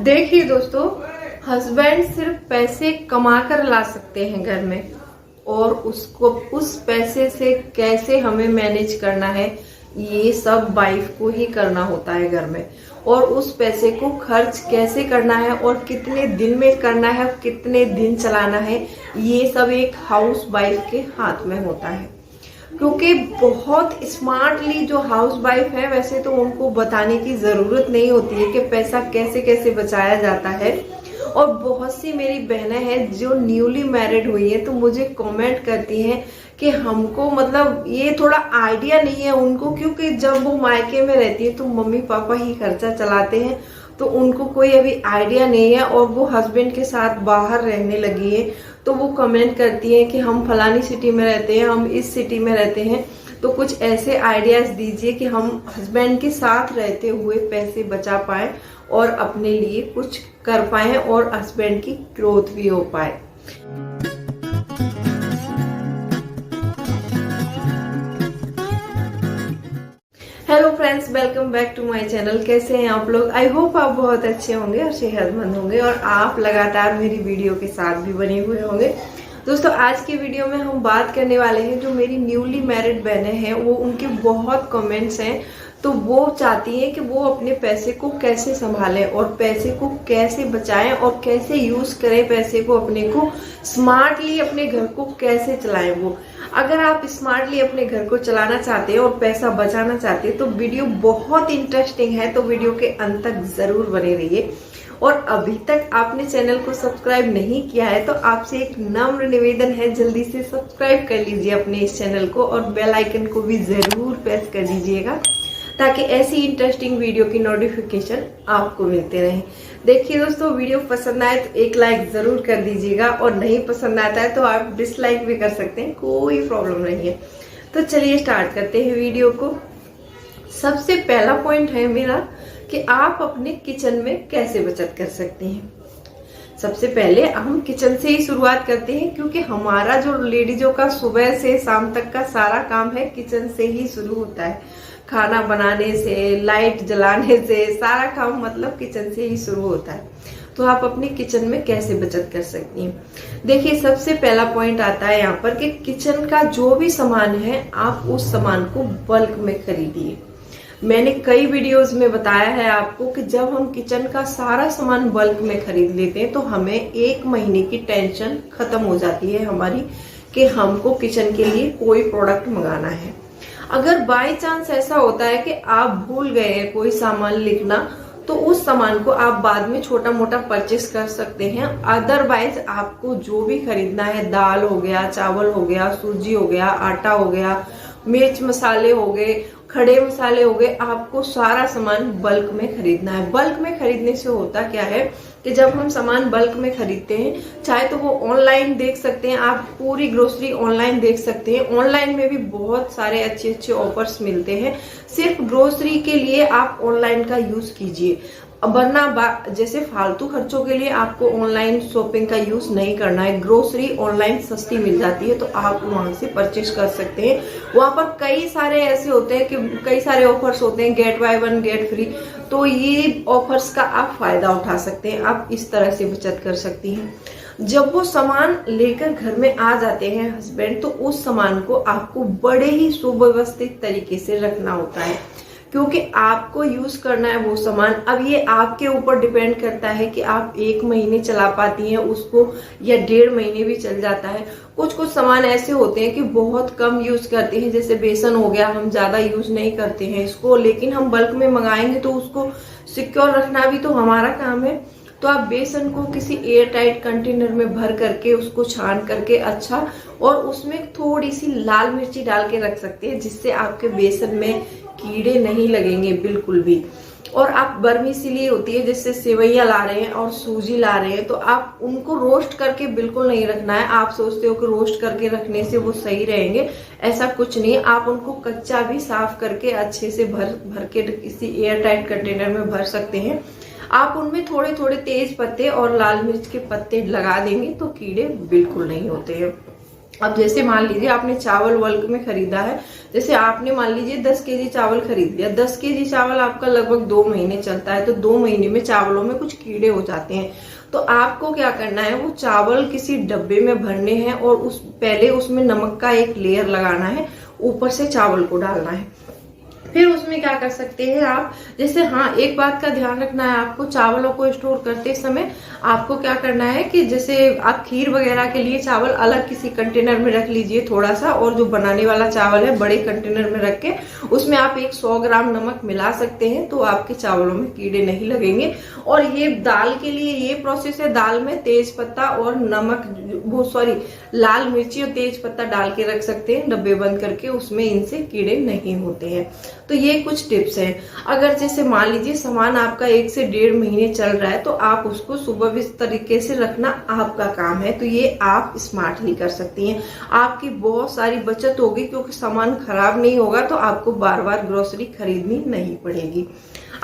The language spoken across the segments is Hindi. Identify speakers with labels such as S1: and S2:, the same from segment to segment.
S1: देखिए दोस्तों, हस्बैंड सिर्फ पैसे कमा कर ला सकते हैं घर में, और उसको उस पैसे से कैसे हमें मैनेज करना है ये सब वाइफ को ही करना होता है घर में। और उस पैसे को खर्च कैसे करना है और कितने दिन में करना है, कितने दिन चलाना है, ये सब एक हाउस वाइफ के हाथ में होता है। क्योंकि बहुत स्मार्टली जो हाउस वाइफ है, वैसे तो उनको बताने की जरूरत नहीं होती है कि पैसा कैसे कैसे बचाया जाता है। और बहुत सी मेरी बहनें हैं जो न्यूली मैरिड हुई है, तो मुझे कमेंट करती हैं कि हमको मतलब ये थोड़ा आइडिया नहीं है उनको, क्योंकि जब वो मायके में रहती है तो मम्मी पापा ही खर्चा चलाते हैं, तो उनको कोई अभी आइडिया नहीं है। और वो हस्बैंड के साथ बाहर रहने लगी है, तो वो कमेंट करती है कि हम फलानी सिटी में रहते हैं, हम इस सिटी में रहते हैं, तो कुछ ऐसे आइडियाज दीजिए कि हम हस्बैंड के साथ रहते हुए पैसे बचा पाए और अपने लिए कुछ कर पाए और हस्बैंड की ग्रोथ भी हो पाए। Hello friends, welcome back to my channel. कैसे हैं आप लोग? आई होप आप बहुत अच्छे होंगे और सेहतमंद होंगे और आप लगातार मेरी वीडियो के साथ भी बने हुए होंगे। दोस्तों, आज की वीडियो में हम बात करने वाले हैं जो मेरी न्यूली मैरिड बहनें हैं, वो उनके बहुत कमेंट्स हैं, तो वो चाहती हैं कि वो अपने पैसे को कैसे संभालें और पैसे को कैसे बचाएं और कैसे यूज करें पैसे को, अपने को स्मार्टली अपने घर को कैसे चलाएं। वो अगर आप स्मार्टली अपने घर को चलाना चाहते हैं और पैसा बचाना चाहते हैं तो वीडियो बहुत इंटरेस्टिंग है, तो वीडियो के अंत तक जरूर बने रहिए। और अभी तक आपने चैनल को सब्सक्राइब नहीं किया है तो आपसे एक नम्र निवेदन है, जल्दी से सब्सक्राइब कर लीजिए अपने इस चैनल को और बेल आइकन को भी जरूर प्रेस कर दीजिएगा, ताकि ऐसी इंटरेस्टिंग वीडियो की नोटिफिकेशन आपको मिलते रहे। देखिए दोस्तों, वीडियो पसंद आए तो एक लाइक जरूर कर दीजिएगा, और नहीं पसंद आता है तो आप डिसलाइक भी कर सकते हैं, कोई प्रॉब्लम नहीं है। तो चलिए स्टार्ट करते हैं वीडियो को। सबसे पहला पॉइंट है मेरा कि आप अपने किचन में कैसे बचत कर सकते हैं। सबसे पहले हम किचन से ही शुरुआत करते हैं, क्योंकि हमारा जो लेडीजों का सुबह से शाम तक का सारा काम है किचन से ही शुरू होता है। खाना बनाने से, लाइट जलाने से, सारा काम मतलब किचन से ही शुरू होता है। तो आप अपने किचन में कैसे बचत कर सकती हैं? देखिए, सबसे पहला पॉइंट आता है यहाँ पर कि किचन का जो भी सामान है आप उस सामान को बल्क में खरीदिए। मैंने कई वीडियोस में बताया है आपको कि जब हम किचन का सारा सामान बल्क में खरीद लेते हैं तो हमें एक महीने की टेंशन खत्म हो जाती है हमारी, कि हमको किचन के लिए कोई प्रोडक्ट मंगाना है। अगर बाय चांस ऐसा होता है कि आप भूल गए हैं कोई सामान लिखना, तो उस सामान को आप बाद में छोटा मोटा परचेस कर सकते हैं। अदरवाइज आपको जो भी खरीदना है, दाल हो गया, चावल हो गया, सूजी हो गया, आटा हो गया, मिर्च मसाले हो गए, खड़े मसाले हो गए, आपको सारा सामान बल्क में खरीदना है। बल्क में खरीदने से होता क्या है कि जब हम सामान बल्क में खरीदते हैं, चाहे तो वो ऑनलाइन देख सकते हैं, आप पूरी ग्रोसरी ऑनलाइन देख सकते हैं। ऑनलाइन में भी बहुत सारे अच्छे अच्छे ऑफर्स मिलते हैं। सिर्फ ग्रोसरी के लिए आप ऑनलाइन का यूज कीजिए, वरना जैसे फालतू खर्चों के लिए आपको ऑनलाइन शॉपिंग का यूज नहीं करना है। ग्रोसरी ऑनलाइन सस्ती मिल जाती है, तो आप वहां से परचेज कर सकते हैं। वहां पर कई सारे ऐसे होते हैं कि कई सारे ऑफर्स होते हैं, get buy one get free, तो ये ऑफर्स का आप फायदा उठा सकते हैं। आप इस तरह से बचत कर सकती हैं। जब वो सामान लेकर घर में आ जाते हैं हस्बैंड, तो उस सामान को आपको बड़े ही सुव्यवस्थित तरीके से रखना होता है, क्योंकि आपको यूज करना है वो सामान। अब ये आपके ऊपर डिपेंड करता है कि आप एक महीने चला पाती हैं उसको या 1.5 महीने भी चल जाता है। कुछ कुछ सामान ऐसे होते हैं कि बहुत कम यूज करते हैं, जैसे बेसन हो गया, हम ज्यादा यूज नहीं करते हैं इसको, लेकिन हम बल्क में मंगाएंगे तो उसको सिक्योर रखना भी तो हमारा काम है। तो आप बेसन को किसी एयर टाइट कंटेनर में भर करके उसको छान करके अच्छा, और उसमें थोड़ी सी लाल मिर्ची डाल के रख सकते हैं, जिससे आपके बेसन में कीड़े नहीं लगेंगे बिल्कुल भी। और आप बर्मीसिली होती है, जिससे सेवैयां ला रहे हैं और सूजी ला रहे हैं, तो आप उनको रोस्ट करके बिल्कुल नहीं रखना है। आप सोचते हो कि रोस्ट करके रखने से वो सही रहेंगे, ऐसा कुछ नहीं। आप उनको कच्चा भी साफ करके अच्छे से भर के किसी एयर टाइट कंटेनर में भर सकते हैं। आप उनमें थोड़े थोड़े तेज पत्ते और लाल मिर्च के पत्ते लगा देंगे तो कीड़े बिल्कुल नहीं होते हैं। अब जैसे मान लीजिए आपने चावल बल्क में खरीदा है, जैसे आपने मान लीजिए 10 केजी चावल खरीद लिया, 10 केजी चावल आपका लगभग 2 महीने चलता है, तो 2 महीने में चावलों में कुछ कीड़े हो जाते हैं। तो आपको क्या करना है, वो चावल किसी डब्बे में भरने हैं और पहले उसमें नमक का एक लेयर लगाना है, ऊपर से चावल को डालना है। फिर उसमें क्या कर सकते हैं आप, जैसे हाँ एक बात का ध्यान रखना है आपको, चावलों को स्टोर करते समय आपको क्या करना है कि जैसे आप खीर वगैरह के लिए चावल अलग किसी कंटेनर में रख लीजिए थोड़ा सा, और जो बनाने वाला चावल है बड़े कंटेनर में रख के उसमें आप 100 ग्राम नमक मिला सकते हैं, तो आपके चावलों में कीड़े नहीं लगेंगे। और ये दाल के लिए ये प्रोसेस है, दाल में तेज पत्ता और नमक लाल मिर्ची और तेज पत्ता डाल के रख सकते हैं डब्बे बंद करके, उसमें इनसे कीड़े नहीं होते हैं। तो ये कुछ टिप्स हैं। अगर जैसे मान लीजिए सामान आपका 1 से 1.5 महीने चल रहा है, तो आप उसको सुबह इस तरीके से रखना आपका काम है, तो ये आप स्मार्टली कर सकती हैं। आपकी बहुत सारी बचत होगी, क्योंकि सामान खराब नहीं होगा तो आपको बार बार ग्रोसरी खरीदनी नहीं पड़ेगी।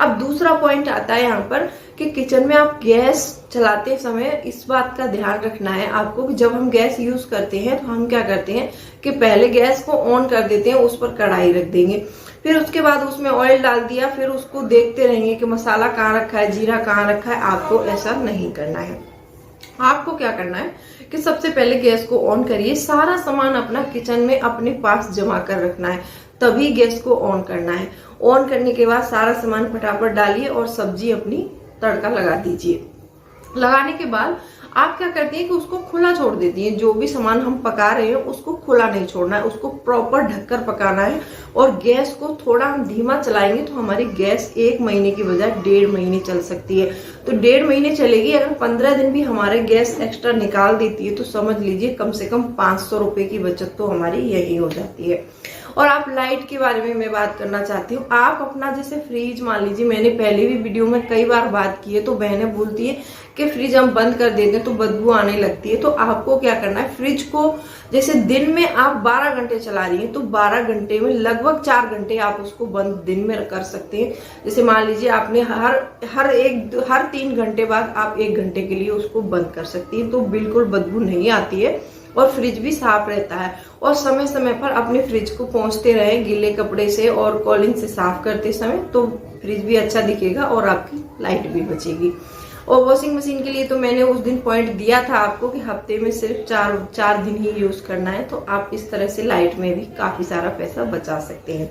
S1: अब दूसरा पॉइंट आता है यहाँ पर कि किचन में आप गैस चलाते समय इस बात का ध्यान रखना है आपको कि जब हम गैस यूज करते हैं तो हम क्या करते हैं कि पहले गैस को ऑन कर देते हैं, उस पर कढ़ाई रख देंगे, फिर उसके बाद उसमें ऑयल डाल दिया, फिर उसको देखते रहेंगे कि मसाला कहाँ रखा है, जीरा कहाँ रखा है। आपको ऐसा नहीं करना है। आपको क्या करना है कि सबसे पहले गैस को ऑन करिए, सारा सामान अपना किचन में अपने पास जमा कर रखना है, तभी गैस को ऑन करना है। ऑन करने के बाद सारा सामान फटाफट डालिए और सब्जी अपनी तड़का लगा दीजिए। लगाने के बाद आप क्या करती हैं कि उसको खुला छोड़ देती हैं, जो भी सामान हम पका रहे हैं उसको खुला नहीं छोड़ना है, उसको प्रॉपर ढककर पकाना है। और गैस को थोड़ा हम धीमा चलाएंगे तो हमारी गैस 1 महीने की बजाय 1.5 महीने चल सकती है। तो 1.5 महीने चलेगी। अगर 15 दिन भी हमारे गैस एक्स्ट्रा निकाल देती है तो समझ लीजिए कम से कम 500 रुपए की बचत तो हमारी यही हो जाती है। और आप लाइट के बारे में मैं बात करना चाहती हूँ। आप अपना जैसे फ्रिज मान लीजिए, मैंने पहले भी वीडियो में कई बार बात की है, तो बहनें बोलती है कि फ्रिज हम बंद कर देते हैं तो बदबू आने लगती है। तो आपको क्या करना है, फ्रिज को जैसे दिन में आप 12 घंटे चला रही हैं तो 12 घंटे में लगभग 4 घंटे आप उसको बंद दिन में कर सकते हैं। जैसे मान लीजिए आपने हर 3 घंटे बाद आप 1 घंटे के लिए उसको बंद कर सकती हैं, तो बिल्कुल बदबू नहीं आती है और फ्रिज भी साफ रहता है। और समय समय पर अपने फ्रिज को पोंछते रहें गीले कपड़े से और कॉलिन से साफ करते समय, तो फ्रिज भी अच्छा दिखेगा और आपकी लाइट भी बचेगी। और वॉशिंग मशीन के लिए तो मैंने उस दिन पॉइंट दिया था आपको कि हफ्ते में सिर्फ 4 दिन ही यूज करना है, तो आप इस तरह से लाइट में भी काफी सारा पैसा बचा सकते हैं।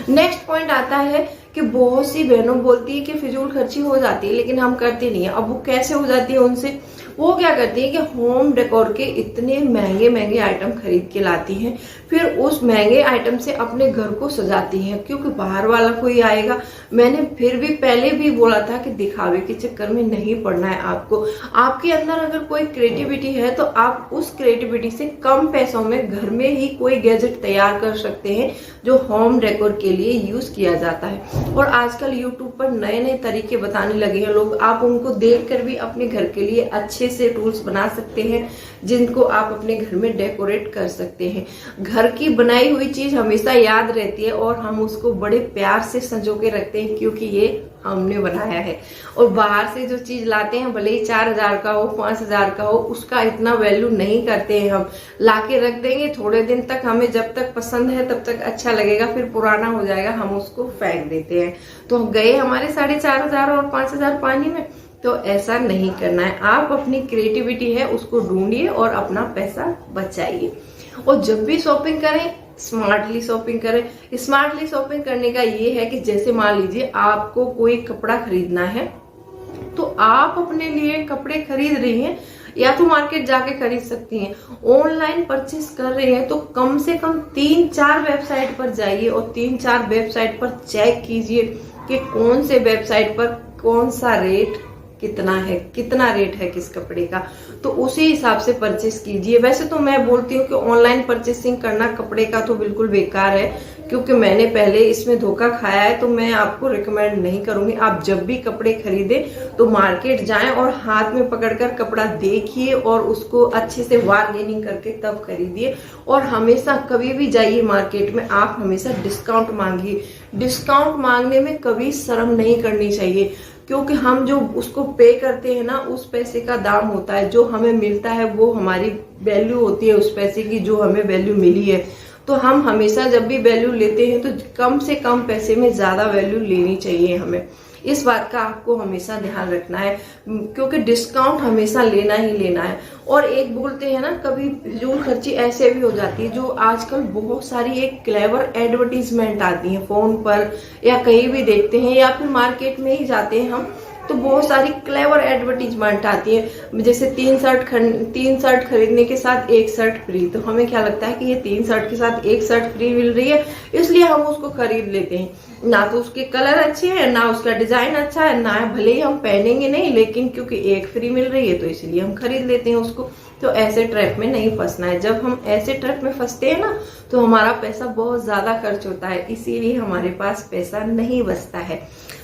S1: नेक्स्ट पॉइंट आता है कि बहुत सी बहनों बोलती है कि फिजूल खर्ची हो जाती है लेकिन हम करते नहीं है। अब वो कैसे हो जाती है उनसे, वो क्या करती है कि होम डेकोर के इतने महंगे महंगे आइटम खरीद के लाती हैं, फिर उस महंगे आइटम से अपने घर को सजाती हैं क्योंकि बाहर वाला कोई आएगा। मैंने फिर भी पहले भी बोला था कि दिखावे के चक्कर में नहीं पड़ना है आपको। आपके अंदर अगर कोई क्रिएटिविटी है तो आप उस क्रिएटिविटी से कम पैसों में घर में ही कोई गैजेट तैयार कर सकते हैं जो होम डेकोर के लिए यूज किया जाता है। और आजकल यूट्यूब पर नए नए तरीके बताने लगे हैं लोग, आप उनको देखकर भी अपने घर के लिए अच्छे से टूल्स बना सकते हैं जिनको आप अपने घर में डेकोरेट कर सकते हैं। घर की बनाई हुई चीज हमेशा याद रहती है और हम उसको बड़े प्यार से संजो के रखते हैं क्योंकि ये हमने बनाया है। और बाहर से जो चीज लाते हैं भले ही 4000 का हो 5000 का हो, उसका इतना वैल्यू नहीं करते हैं। हम लाके रख देंगे थोड़े दिन तक, हमें जब तक पसंद है तब तक अच्छा लगेगा, फिर पुराना हो जाएगा हम उसको फेंक देते हैं। तो गए हमारे 4500 और 5000 पानी में। तो ऐसा नहीं करना है। आप अपनी क्रिएटिविटी है उसको ढूंढिए और अपना पैसा बचाइए। और जब भी शॉपिंग करें स्मार्टली शॉपिंग करें। स्मार्टली शॉपिंग करने का ये है कि जैसे मान लीजिए आपको कोई कपड़ा खरीदना है तो आप अपने लिए कपड़े खरीद रही हैं या तो मार्केट जाके खरीद सकती हैं। ऑनलाइन परचेस कर रहे हैं तो कम से कम 3-4 वेबसाइट पर जाइए और 3-4 वेबसाइट पर चेक कीजिए कि कौन से वेबसाइट पर कौन सा रेट कितना रेट है किस कपड़े का, तो उसी हिसाब से परचेस कीजिए। वैसे तो मैं बोलती हूँ कि ऑनलाइन परचेसिंग करना कपड़े का तो बिल्कुल बेकार है क्योंकि मैंने पहले इसमें धोखा खाया है, तो मैं आपको रिकमेंड नहीं करूंगी। आप जब भी कपड़े खरीदे तो मार्केट जाएं और हाथ में पकड़कर कपड़ा देखिए और उसको अच्छे से बार्गेनिंग करके तब खरीदिए। और हमेशा कभी भी जाइए मार्केट में आप हमेशा डिस्काउंट मांगिए। डिस्काउंट मांगने में कभी शर्म नहीं करनी चाहिए। क्योंकि हम जो उसको पे करते हैं ना, उस पैसे का दाम होता है। जो हमें मिलता है वो हमारी वैल्यू होती है उस पैसे की, जो हमें वैल्यू मिली है। तो हम हमेशा जब भी वैल्यू लेते हैं तो कम से कम पैसे में ज्यादा वैल्यू लेनी चाहिए हमें। इस बात का आपको हमेशा ध्यान रखना है, क्योंकि डिस्काउंट हमेशा लेना ही लेना है। और एक बोलते हैं ना, कभी फिजूल खर्ची ऐसे भी हो जाती है, जो आजकल बहुत सारी एक क्लेवर एडवर्टीजमेंट आती है फोन पर या कहीं भी देखते हैं, या फिर मार्केट में ही जाते हैं हम, तो बहुत सारी क्लेवर एडवर्टीजमेंट आती है। जैसे 3 शर्ट खरीदने के साथ 1 शर्ट फ्री। तो हमें क्या लगता है कि ये 3 शर्ट के साथ 1 शर्ट फ्री मिल रही है, इसलिए हम उसको खरीद लेते हैं। ना तो उसके कलर अच्छे हैं, ना उसका डिजाइन अच्छा है, ना भले ही हम पहनेंगे नहीं, लेकिन क्योंकि 1 फ्री मिल रही है तो इसलिए हम खरीद लेते हैं उसको। तो ऐसे ट्रैप में नहीं फंसना है। जब हम ऐसे ट्रैप में फंसते हैं ना, तो हमारा पैसा बहुत ज्यादा खर्च होता है, इसीलिए हमारे पास पैसा नहीं बचता है।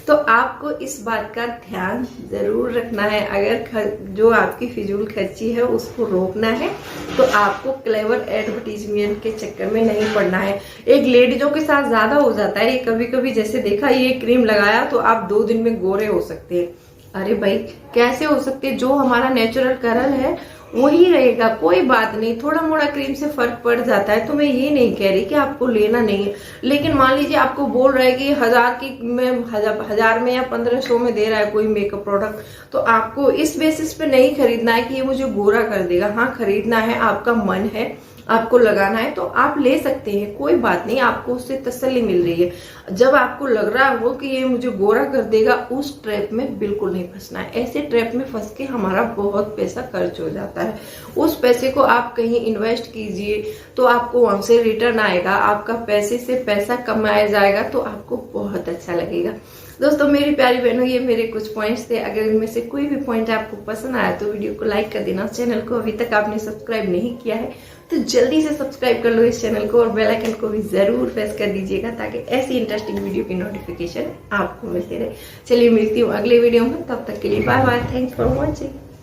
S1: तो आपको इस बात का ध्यान जरूर रखना है। अगर जो आपकी फिजूल खर्ची है उसको रोकना है, तो आपको क्लेवर एडवर्टीजमेंट के चक्कर में नहीं पड़ना है। एक लेडीजों के साथ ज्यादा हो जाता है ये कभी कभी। जैसे देखा, ये क्रीम लगाया तो आप 2 दिन में गोरे हो सकते हैं। अरे भाई, कैसे हो सकते? जो हमारा नेचुरल कलर है वही रहेगा, कोई बात नहीं। थोड़ा मोड़ा क्रीम से फर्क पड़ जाता है, तो मैं ये नहीं कह रही कि आपको लेना नहीं है। लेकिन मान लीजिए आपको बोल रहा है कि 1000 में या 1500 में दे रहा है कोई मेकअप प्रोडक्ट, तो आपको इस बेसिस पे नहीं खरीदना है कि ये मुझे गोरा कर देगा। हाँ, खरीदना है, आपका मन है, आपको लगाना है तो आप ले सकते हैं, कोई बात नहीं। आपको उससे तसल्ली मिल रही है। जब आपको लग रहा हो कि ये मुझे गोरा कर देगा, उस ट्रैप में बिल्कुल नहीं फंसना है। ऐसे ट्रैप में फंस के हमारा बहुत पैसा खर्च हो जाता है। उस पैसे को आप कहीं इन्वेस्ट कीजिए, तो आपको वहां से रिटर्न आएगा, आपका पैसे से पैसा कमाया जाएगा, तो आपको बहुत अच्छा लगेगा। दोस्तों, मेरी प्यारी बहनों, ये मेरे कुछ पॉइंट्स थे। अगर इनमें से कोई भी पॉइंट आपको पसंद आया तो वीडियो को लाइक कर देना। चैनल को अभी तक आपने सब्सक्राइब नहीं किया है तो जल्दी से सब्सक्राइब कर लो इस चैनल को, और बेल आइकन को भी जरूर प्रेस कर दीजिएगा, ताकि ऐसी इंटरेस्टिंग वीडियो की नोटिफिकेशन आपको मिलती रहे। चलिए, मिलती हूँ अगले वीडियो में, तब तक के लिए bye bye. Thanks for watching.